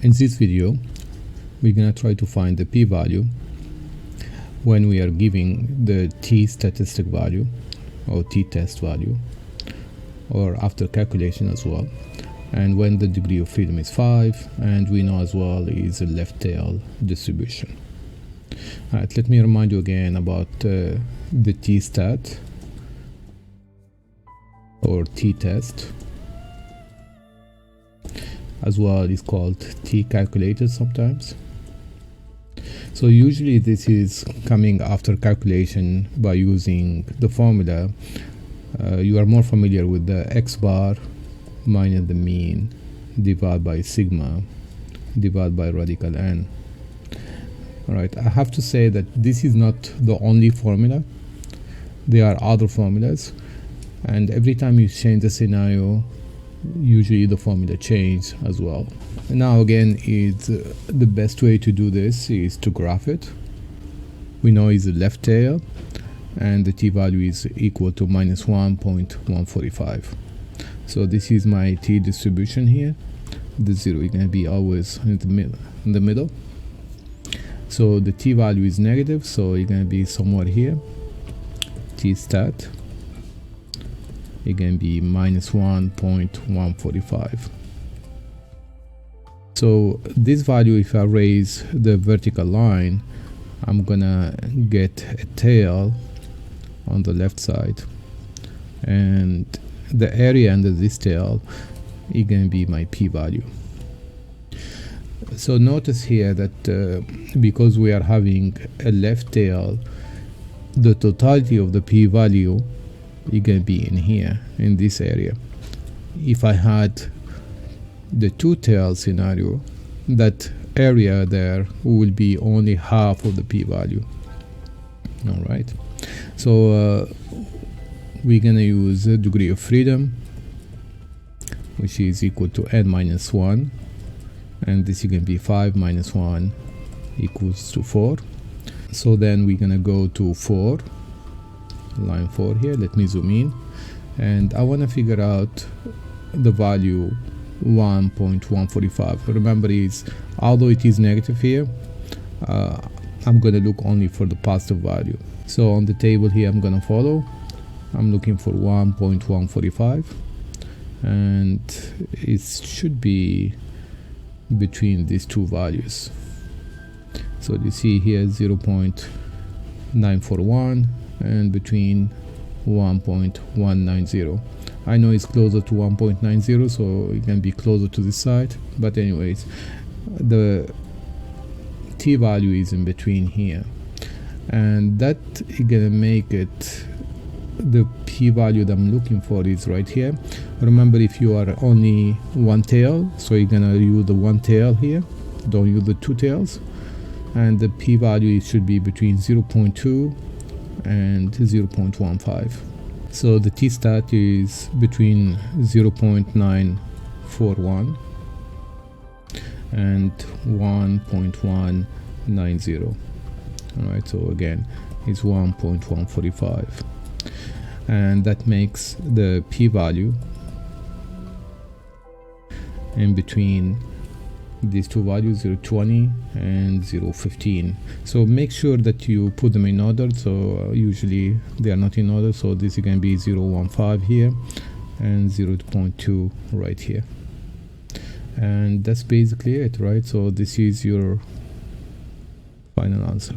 In this video, we're gonna try to find the p-value when we are giving the t-statistic value or t-test value, or after calculation as well, and when the degree of freedom is 5, and we know as well is a left tail distribution. Alright, let me remind you again about the t-stat or t-test. As well is called t-calculated sometimes. So usually this is coming after calculation by using the formula. You are more familiar with the x bar minus the mean divided by sigma divided by radical n. Alright, I have to say that this is not the only formula. There are other formulas, and every time you change the scenario, usually the formula changes as well. And now again, the best way to do this is to graph it. We know it's a left tail, and the t-value is equal to minus 1.145. So this is my t distribution here. The 0 is going to be always in the middle. So the t-value is negative, so it's going to be somewhere here. T-stat, it can be minus 1.145. So this value, if I raise the vertical line, I'm gonna get a tail on the left side, and the area under this tail is gonna be my p-value. So notice here that because we are having a left tail, the totality of the p-value is going to be in here, in this area. If I had the two-tail scenario, that area there will be only half of the p-value. All right, so we're going to use the degree of freedom, which is equal to n minus 1, and this is going to be 5 minus 1 equals to 4. So then we're going to go to 4, line 4 here. Let me zoom in, and I want to figure out the value 1.145. Remember, is although it is negative here, I'm going to look only for the positive value. So on the table here, I'm going to follow. I'm looking for 1.145, and it should be between these two values. So you see here 0.941 and between 1.190. I know it's closer to 1.90, so it can be closer to this side, but anyways, the t value is in between here, and that is gonna make it the p value that I'm looking for is right here. Remember, if you are only one tail, so you're gonna use the one tail here, don't use the two tails, and the p value should be between 0.2 and 0.15. So the t-stat is between 0.941 and 1.190. All right, so again it's 1.145, and that makes the p-value in between these two values, 0.20 and 0.15. So make sure that you put them in order. So usually they are not in order, so this is going to be 0.15 here and 0.2 right here, and that's basically it, right? So this is your final answer.